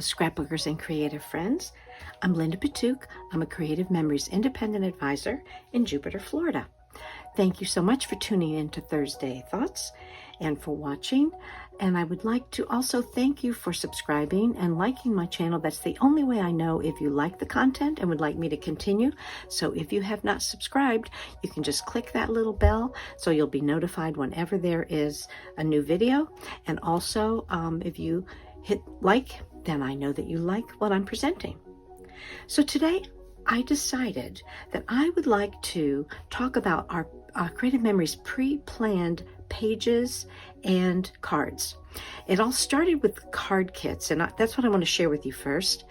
Scrapbookers and Creative Friends. I'm Linda Patouk. I'm a Creative Memories Independent Advisor in Jupiter, Florida. Thank you so much for tuning in to Thursday Thoughts and for watching. And I would like to also thank you for subscribing and liking my channel. That's the only way I know if you like the content and would like me to continue. So if you have not subscribed, you can just click that little bell so you'll be notified whenever there is a new video. And also, if you hit like, then I know that you like what I'm presenting. So today, I decided that I would like to talk about our Creative Memories pre-planned pages and cards. It all started with card kits, and that's what I want to share with you first,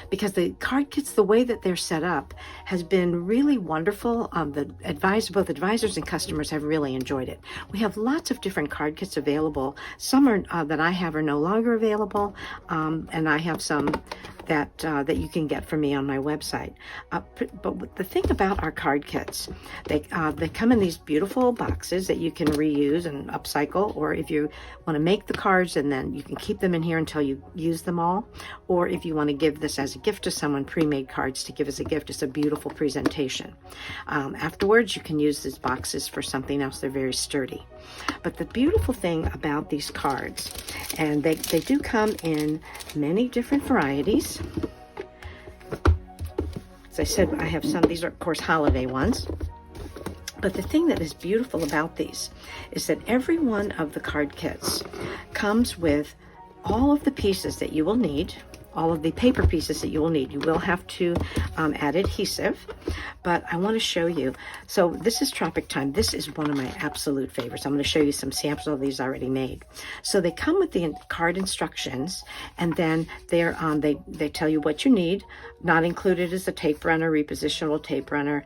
because the card kits, the way that they're set up, has been really wonderful. Both advisors and customers have really enjoyed it. We have lots of different card kits available. Some are that I have are no longer available, and I have some that you can get from me on my website. But the thing about our card kits, they come in these beautiful boxes that you can reuse and upcycle, or if you want to make the cards and then you can keep them in here until you use them all, or if you want to give this as a gift to someone, pre-made cards to give as a gift. It's a beautiful presentation. Afterwards, you can use these boxes for something else. They're very sturdy. But the beautiful thing about these cards, and they do come in many different varieties. As I said, I have some. These are, of course, holiday ones. But the thing that is beautiful about these is that every one of the card kits comes with all of the pieces that you will need, all of the paper pieces that you will need. You will have to add adhesive, but I want to show you. So this is Tropic Time. This is one of my absolute favorites. I'm going to show you some samples of these already made. So they come with the card instructions, and then they tell you what you need. Not included is the tape runner, repositionable tape runner,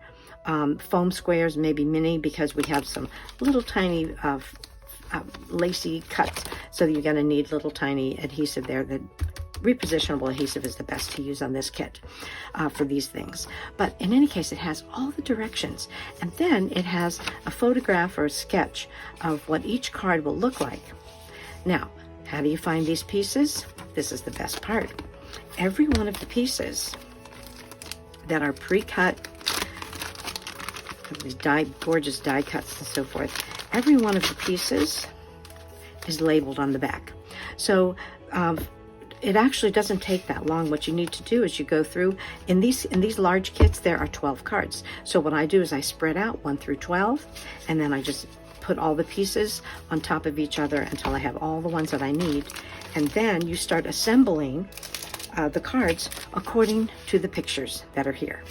foam squares, maybe mini, because we have some little tiny lacy cuts, so you're going to need little tiny adhesive there. The repositionable adhesive is the best to use on this kit for these things. But in any case, it has all the directions, and then it has a photograph or a sketch of what each card will look like. Now, how do you find these pieces? This is the best part. Every one of the pieces that are pre-cut, these gorgeous die cuts and so forth, every one of the pieces is labeled on the back. So it actually doesn't take that long. What you need to do is you go through, in these large kits, there are 12 cards. So what I do is I spread out 1 through 12, and then I just put all the pieces on top of each other until I have all the ones that I need. And then you start assembling the cards according to the pictures that are here.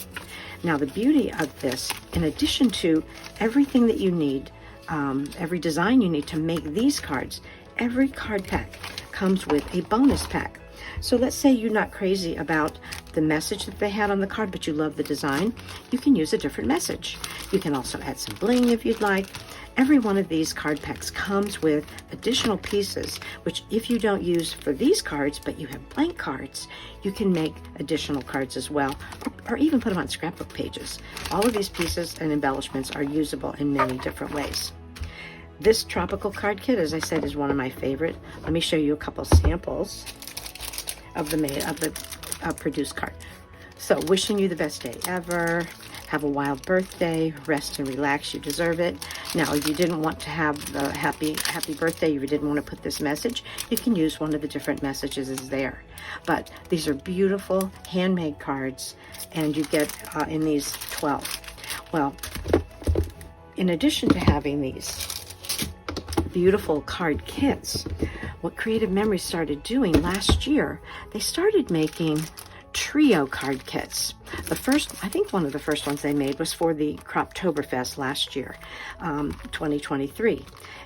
Now, the beauty of this, in addition to everything that you need, every design you need to make these cards, every card pack comes with a bonus pack. So let's say you're not crazy about the message that they had on the card, but you love the design. You can use a different message. You can also add some bling if you'd like. Every one of these card packs comes with additional pieces, which if you don't use for these cards, but you have blank cards, you can make additional cards as well, or even put them on scrapbook pages. All of these pieces and embellishments are usable in many different ways. This tropical card kit, as I said, is one of my favorite. Let me show you a couple samples of the produced card. So, wishing you the best day ever. Have a wild birthday. Rest and relax. You deserve it. Now, if you didn't want to have the happy birthday, if you didn't want to put this message, you can use one of the different messages is there. But these are beautiful handmade cards, and you get in these 12. Well, in addition to having these beautiful card kits, what Creative Memories started doing last year, they started making trio card kits. The first, I think one of the first ones they made was for the Croptoberfest last year, 2023.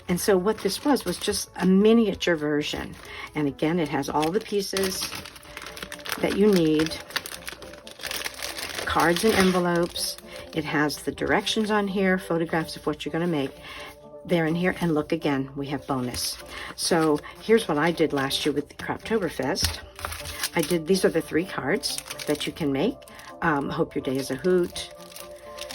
And so what this was just a miniature version. And again, it has all the pieces that you need, cards and envelopes. It has the directions on here, photographs of what you're going to make. They're in here, and look again, we have bonus. So here's what I did last year with the Croptoberfest. These are the 3 cards that you can make. Hope your day is a hoot.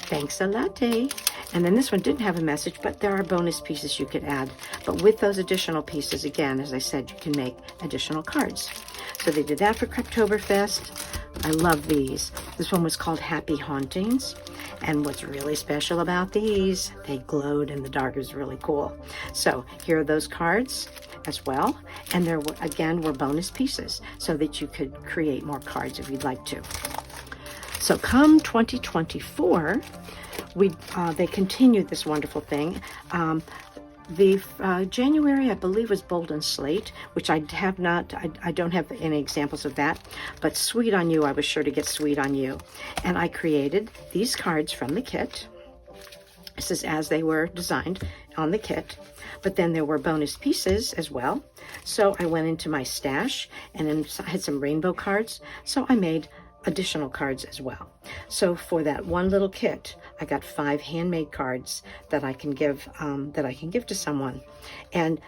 Thanks a latte. And then this one didn't have a message, but there are bonus pieces you could add. But with those additional pieces, again, as I said, you can make additional cards. So they did that for Craptoberfest. I love these. This one was called Happy Hauntings. And what's really special about these, they glowed in the dark. It was really cool. So here are those cards as well. And there were, again, were bonus pieces so that you could create more cards if you'd like to. So come 2024, they continued this wonderful thing. The January, I believe, was Bold and Slate, which I have not, I don't have any examples of that, but Sweet on You, I was sure to get Sweet on You. And I created these cards from the kit. This is as they were designed on the kit, but then there were bonus pieces as well. So I went into my stash and then I had some rainbow cards, so I made additional cards as well. So for that one little kit, I got 5 handmade cards that I can give to someone. And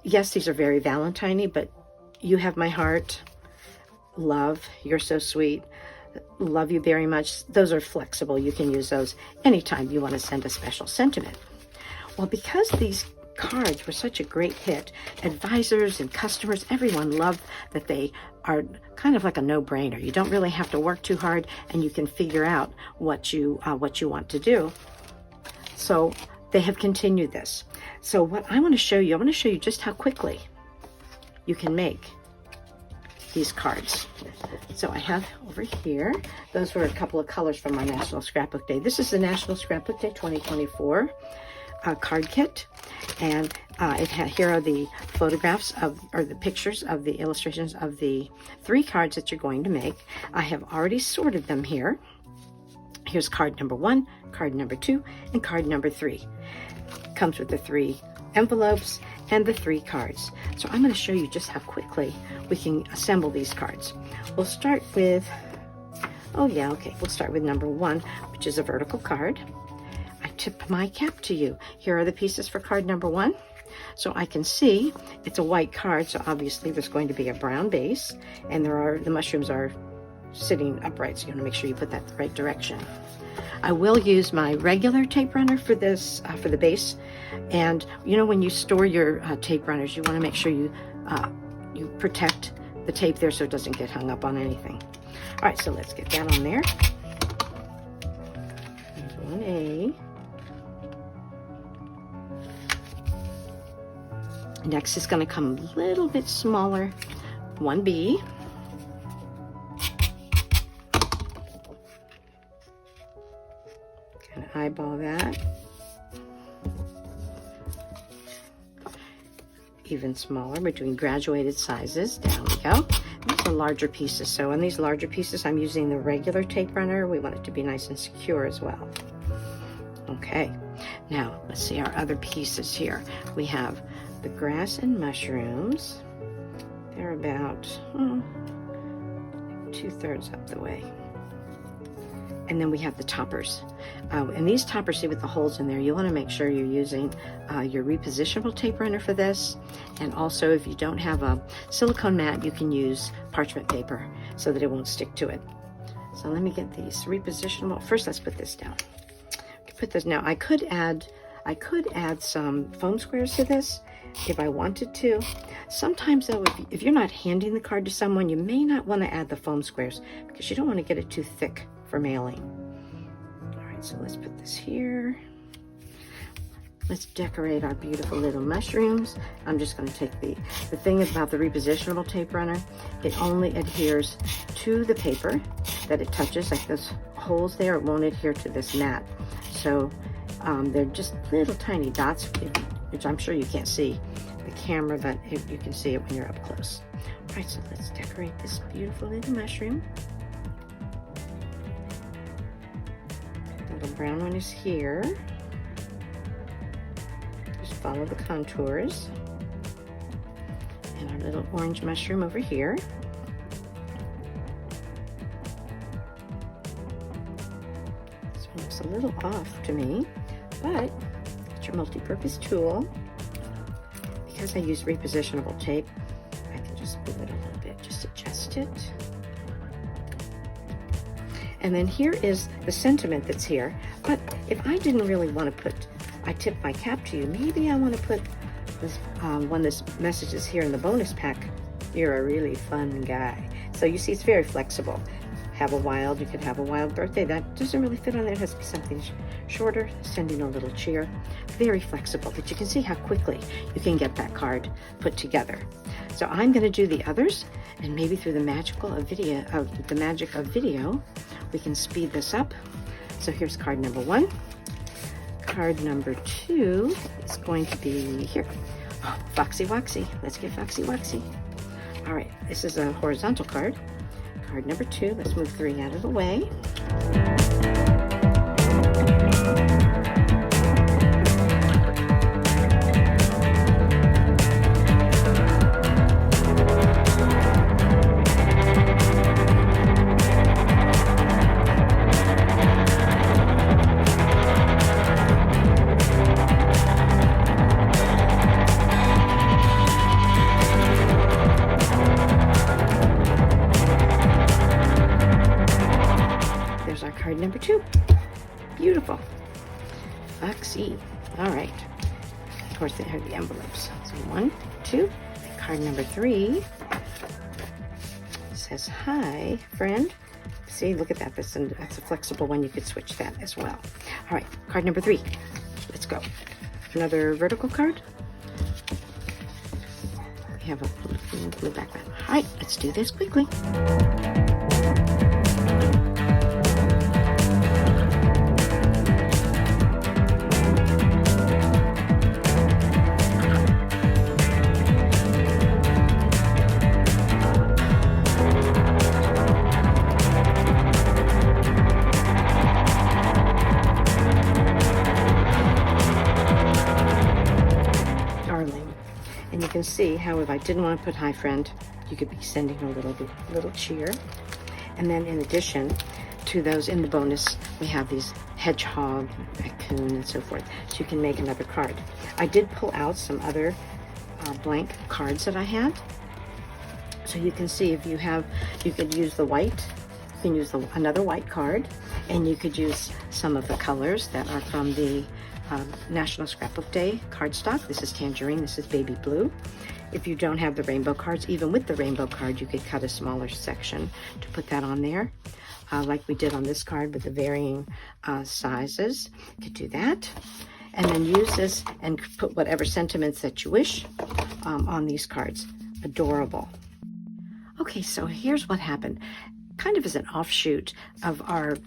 yes, these are very Valentine-y, but you have my heart. Love, you're so sweet. Love you very much. Those are flexible. You can use those anytime you want to send a special sentiment. Well, because these cards were such a great hit, advisors and customers, everyone loved that they are kind of like a no-brainer. You don't really have to work too hard, and you can figure out what you want to do. So they have continued this. So what I want to show you just how quickly you can make these cards. So I have over here, those were a couple of colors from my National Scrapbook Day. This is the National Scrapbook Day 2024 card kit, and here are the photographs or the pictures of the illustrations of the 3 cards that you're going to make. I have already sorted them here. Here's card number 1, card number 2, and card number 3. Comes with the 3 envelopes and the 3 cards. So I'm going to show you just how quickly we can assemble these cards. We'll start with, we'll start with number 1, which is a vertical card. I tip my cap to you. Here are the pieces for card number 1. So I can see it's a white card, so obviously there's going to be a brown base, and the mushrooms are sitting upright, so you want to make sure you put that the right direction. I will use my regular tape runner for this, for the base. And you know, when you store your tape runners, you want to make sure you protect the tape there so it doesn't get hung up on anything. All right, so let's get that on there. There's 1A. Next is going to come a little bit smaller, 1B. Kind of eyeball that. Even smaller, between graduated sizes. Down we go. These are larger pieces. So on these larger pieces, I'm using the regular tape runner. We want it to be nice and secure as well. Okay, now let's see our other pieces here. We have the grass and mushrooms. They're about 2/3 up the way. And then we have the toppers. And these toppers, see with the holes in there, you want to make sure you're using your repositionable tape runner for this. And also, if you don't have a silicone mat, you can use parchment paper so that it won't stick to it. So let me get these repositionable. First, let's put this down. Put this now. I could add some foam squares to this if I wanted to. Sometimes though, if you're not handing the card to someone, you may not want to add the foam squares because you don't want to get it too thick for mailing. All right, so let's put this here. Let's decorate our beautiful little mushrooms. I'm just going to take the thing about the repositionable tape runner, it only adheres to the paper that it touches, like those holes there, it won't adhere to this mat. So they're just little tiny dots, which I'm sure you can't see the camera, but you can see it when you're up close. All right, so let's decorate this beautiful little mushroom. The little brown one is here. Just follow the contours. And our little orange mushroom over here. This one looks a little off to me, but it's your multi-purpose tool. Because I use repositionable tape, I can just move it a little bit, just adjust it. And then here is the sentiment that's here. But if I didn't really want to I tip my cap to you, maybe I want to put this, when this message is here in the bonus pack You're a really fun guy. So you see, it's very flexible. You could have a wild birthday. That doesn't really fit on there. It has to be something shorter, sending a little cheer. Very flexible, but you can see how quickly you can get that card put together. So I'm going to do the others, and maybe through the magic of video, we can speed this up. So here's card number 1. Card number 2 is going to be here. Oh, Foxy Woxy. Let's get Foxy Woxy. All right, this is a horizontal card. Card number 2, let's move 3 out of the way. There's our card number 2. Beautiful. Foxy. All right. Of course, they have the envelopes. So 1, 2. Card number 3 says, "Hi, friend." See, look at that. That's a flexible one. You could switch that as well. All right. Card number 3. Let's go. Another vertical card. We have a blue background. All right. Let's do this quickly. And you can see how if I didn't want to put "Hi friend," you could be sending a little cheer. And then in addition to those, in the bonus, we have these hedgehog, raccoon, and so forth. So you can make another card. I did pull out some other blank cards that I had. So you can see if you could use the white. You can use another white card, and you could use some of the colors that are from the National Scrapbook Day cardstock. This is tangerine, this is baby blue. If you don't have the rainbow cards, even with the rainbow card, you could cut a smaller section to put that on there, like we did on this card with the varying sizes. You could do that. And then use this and put whatever sentiments that you wish on these cards. Adorable. Okay, so here's what happened. Kind of as an offshoot of our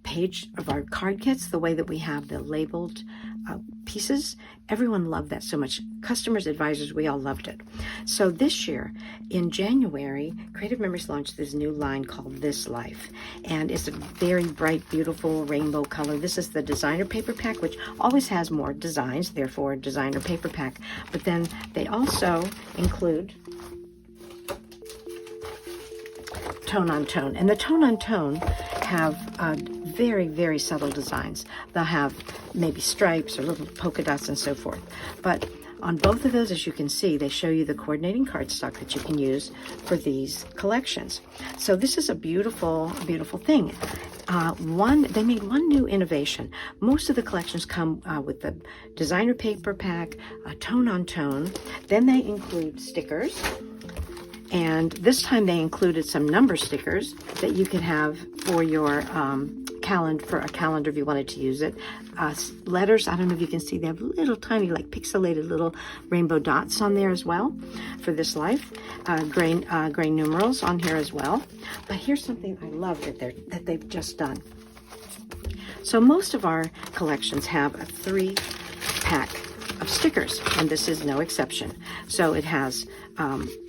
page of our card kits, the way that we have the labeled pieces. Everyone loved that so much. Customers, advisors, we all loved it. So this year, in January, Creative Memories launched this new line called This Life. And it's a very bright, beautiful rainbow color. This is the designer paper pack, which always has more designs, therefore designer paper pack. But then they also include tone on tone, and the tone on tone have very, very subtle designs. They'll have maybe stripes or little polka dots and so forth. But on both of those, as you can see, they show you the coordinating cardstock that you can use for these collections. So this is a beautiful, beautiful thing. They made one new innovation. Most of the collections come with the designer paper pack, tone on tone. Then they include stickers. And this time they included some number stickers that you can have for your calendar if you wanted to use it. Letters, I don't know if you can see, they have little tiny, like pixelated little rainbow dots on there as well for This Life. Gray numerals on here as well. But here's something I love that they've just done. So most of our collections have a 3-pack of stickers, and this is no exception. So it has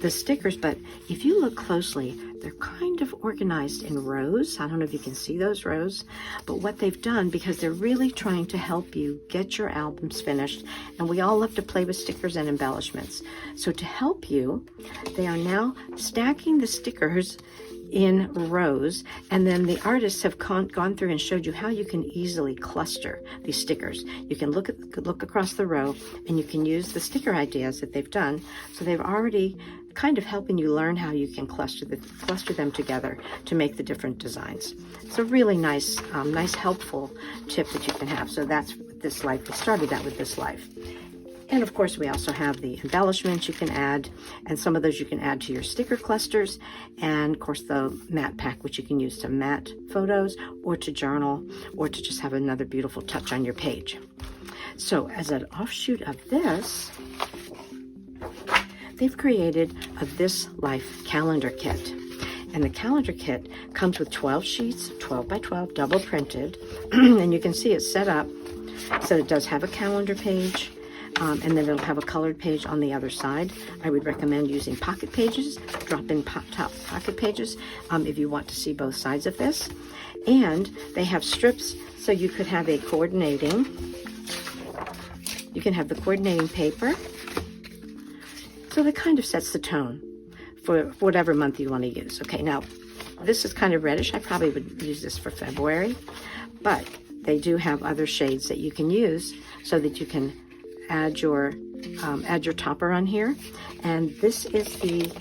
the stickers, but if you look closely, they're kind of organized in rows. I don't know if you can see those rows, but what they've done, because they're really trying to help you get your albums finished, and we all love to play with stickers and embellishments. So to help you, they are now stacking the stickers in rows, and then the artists have gone through and showed you how you can easily cluster these stickers. You can look across the row, and you can use the sticker ideas that they've done. So they've already kind of helping you learn how you can cluster them together to make the different designs. It's a really nice helpful tip that you can have. So that's This Life. We started that with This Life. And of course, we also have the embellishments you can add, and some of those you can add to your sticker clusters, and of course the matte pack, which you can use to matte photos or to journal or to just have another beautiful touch on your page. So as an offshoot of this, they've created a This Life calendar kit. And the calendar kit comes with 12 sheets, 12 by 12, double printed. And you can see it's set up so it does have a calendar page, and then it'll have a colored page on the other side. I would recommend using pocket pages, drop-in top pocket pages, if you want to see both sides of this. And they have strips, so you could have a coordinating, you can have the coordinating paper. So that kind of sets the tone for whatever month you want to use. Okay, now this is kind of reddish. I probably would use this for February, but they do have other shades that you can use so that you can add your topper on here. And this is the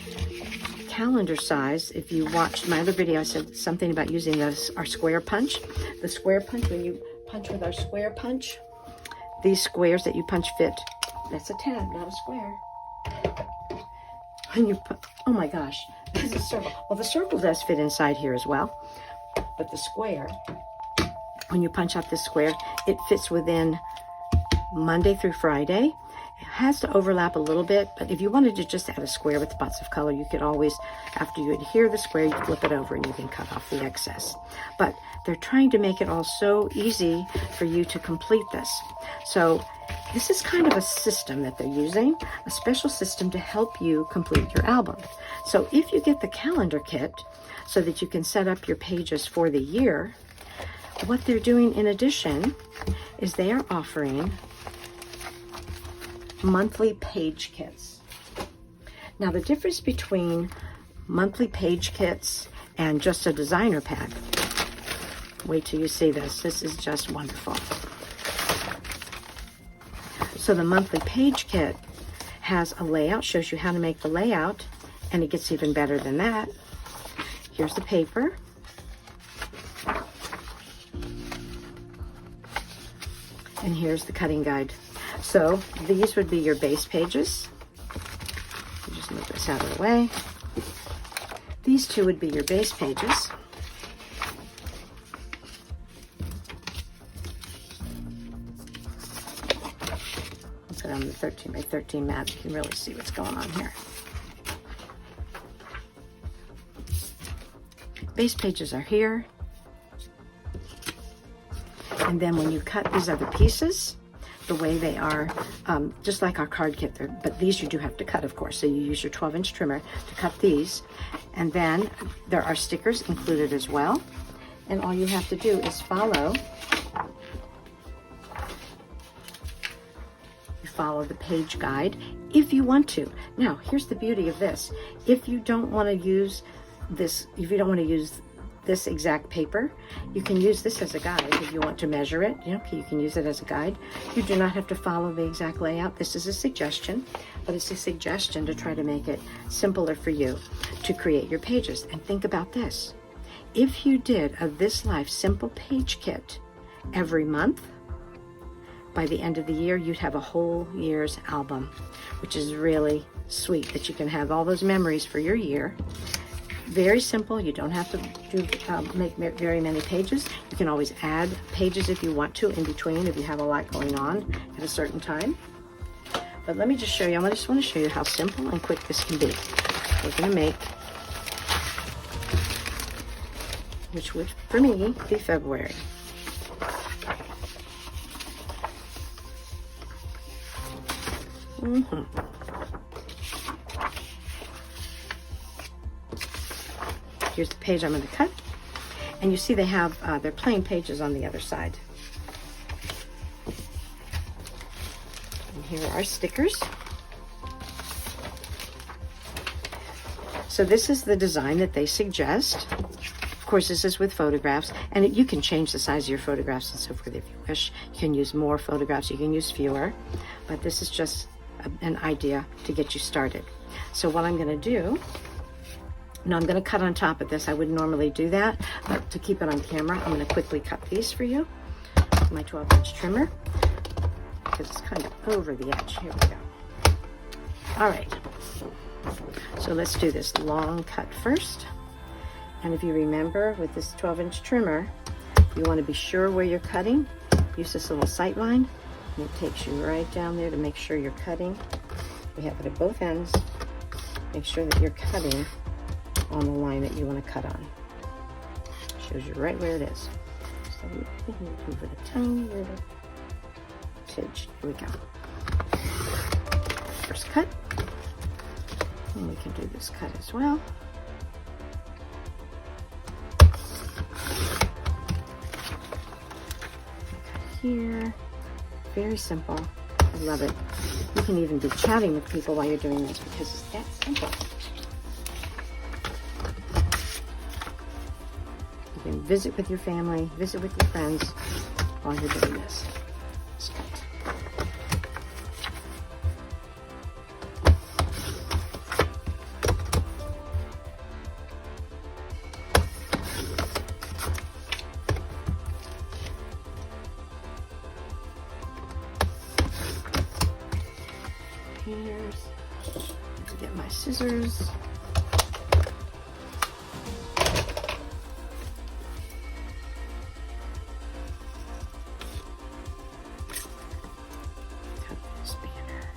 calendar size. If you watched my other video, I said something about using our square punch. The square punch, when you punch with our square punch, these squares that you punch fit, that's a tab, not a square. When you put, oh my gosh, this is a circle. Well, the circle does fit inside here as well, but the square, when you punch out this square, it fits within Monday through Friday. It has to overlap a little bit, but if you wanted to just add a square with spots of color, you could always, after you adhere the square, you flip it over and you can cut off the excess. But they're trying to make it all so easy for you to complete this. So this is kind of a system that they're using, a special system to help you complete your album. So if you get the calendar kit so that you can set up your pages for the year, what they're doing in addition is they are offering monthly page kits. Now the difference between monthly page kits and just a designer pack, wait till you see this. This is just wonderful. So the monthly page kit has a layout, shows you how to make the layout, and it gets even better than that. Here's the paper. And here's the cutting guide. So these would be your base pages. Just move this out of the way. These two would be your base pages. Let's put on the 13 by 13 map. You can really see what's going on here. Base pages are here. And then when you cut these other pieces, the way they are, just like our card kit, but these you do have to cut, of course. So you use your 12-inch trimmer to cut these. And then there are stickers included as well. And all you have to do is follow the page guide if you want to. Now, here's the beauty of this. If you don't want to use this, if you don't want to use this exact paper, you can use this as a guide. If you want to measure it, you can use it as a guide. You do not have to follow the exact layout. This is a suggestion, but it's a suggestion to try to make it simpler for you to create your pages. And think about this. If you did a This Life simple page kit every month, by the end of the year, you'd have a whole year's album, which is really sweet that you can have all those memories for your year. Very simple. You don't have to make very many pages. You can always add pages if you want to in between, if you have a lot going on at a certain time. But let me just show you. I just want to show you how simple and quick this can be. We're going to make, which would, for me, be February. Here's the page I'm going to cut, and you see they have their plain pages on the other side. And here are our stickers. So this is the design that they suggest. Of course, this is with photographs, and you can change the size of your photographs and so forth if you wish. You can use more photographs, you can use fewer, but this is just an idea to get you started. So what I'm going to do, now I'm going to cut on top of this. I wouldn't normally do that, but to keep it on camera, I'm going to quickly cut these for you with my 12-inch trimmer, because it's kind of, over the edge. Here we go. All right. So let's do this long cut first. And if you remember, with this 12-inch trimmer, you want to be sure where you're cutting. Use this little sight line, and it takes you right down there to make sure you're cutting. We have it at both ends. Make sure that you're cutting on the line that you want to cut on. Shows you right where it is. So we move it a tiny little tidge. Here we go. First cut. And we can do this cut as well. Here, very simple. I love it. You can even be chatting with people while you're doing this because it's that simple. You can visit with your family, visit with your friends while you're doing this. Let's cut. Get my scissors. Cut this banner.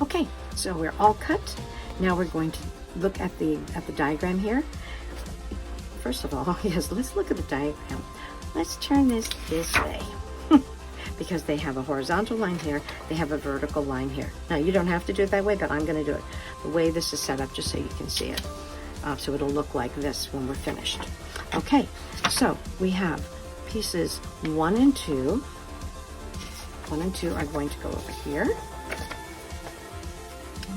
Okay, so we're all cut. Now we're going to look at the diagram here. First of all, yes, let's look at the diagram. Let's turn this way because they have a horizontal line here. They have a vertical line here. Now you don't have to do it that way, but I'm going to do it the way this is set up just so you can see it. So it'll look like this when we're finished. Okay, so we have pieces 1 and 2. 1 and 2 are going to go over here.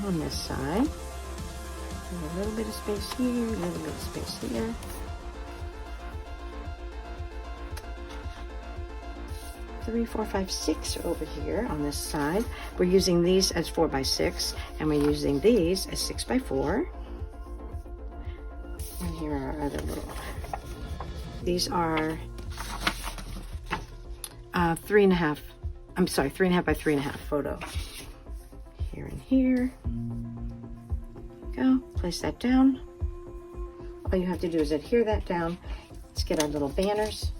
On this side, a little bit of space here, a little bit of space here. Three, 4, 5, 6 are over here on this side. We're using these as 4 by 6, and we're using these as 6 by 4. And here are our other little. These are 3.5. I'm sorry, 3.5 by 3.5 photo. Here and here. Go. Place that down. All you have to do is adhere that down. Let's get our little banners.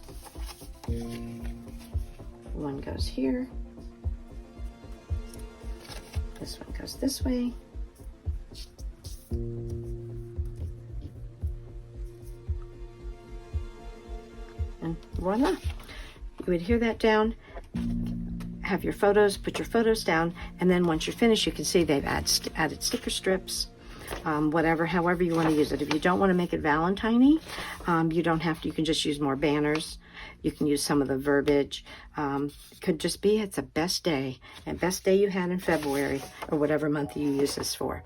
One goes here. This one goes this way. And voila. You adhere that down. Have your photos, put your photos down, and then once you're finished, you can see they've added sticker strips, whatever, however you want to use it. If you don't want to make it Valentine-y, you don't have to. You can just use more banners. You can use some of the verbiage. It could just be it's a best day, and best day you had in February or whatever month you use this for.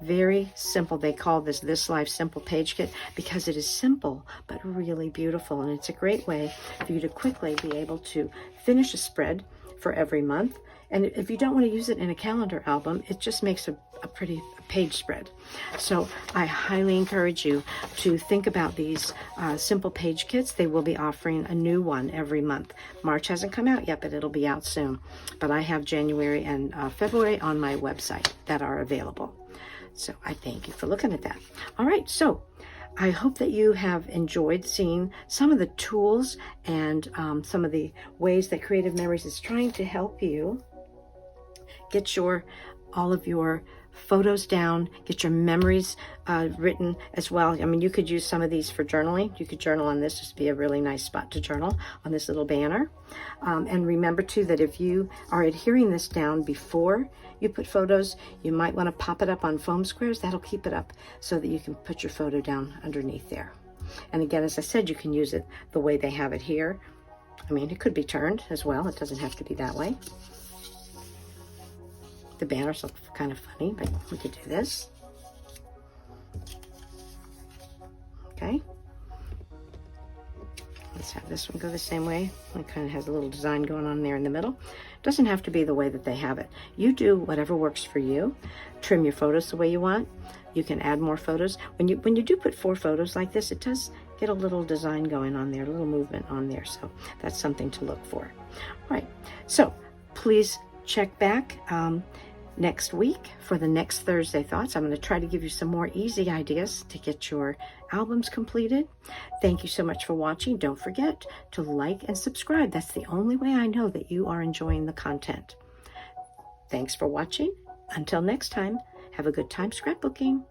Very simple. They call this Life Simple Page Kit because it is simple but really beautiful, and it's a great way for you to quickly be able to finish a spread for every month. And if you don't want to use it in a calendar album, it just makes a pretty page spread. So I highly encourage you to think about these simple page kits. They will be offering a new one every month. March hasn't come out yet, but it'll be out soon. But I have January and February on my website that are available. So I thank you for looking at that. All right, so I hope that you have enjoyed seeing some of the tools and some of the ways that Creative Memories is trying to help you get all of your photos down, get your memories written as well. I mean, you could use some of these for journaling. You could journal on this, just be a really nice spot to journal on this little banner. And remember too that if you are adhering this down before you put photos, you might want to pop it up on foam squares. That'll keep it up so that you can put your photo down underneath there. And again, as I said, you can use it the way they have it here. I mean, it could be turned as well. It doesn't have to be that way. The banners look kind of funny, but we could do this. Okay, let's have this one go the same way. It kind of has a little design going on there in the middle. Doesn't have to be the way that they have it. You do whatever works for you. Trim your photos the way you want. You can add more photos. When you do put 4 photos like this, it does get a little design going on there, a little movement on there. So that's something to look for. All right, so please check back next week for the next Thursday Thoughts. I'm going to try to give you some more easy ideas to get your albums completed. Thank you so much for watching. Don't forget to like and subscribe. That's the only way I know that you are enjoying the content. Thanks for watching. Until next time, have a good time scrapbooking.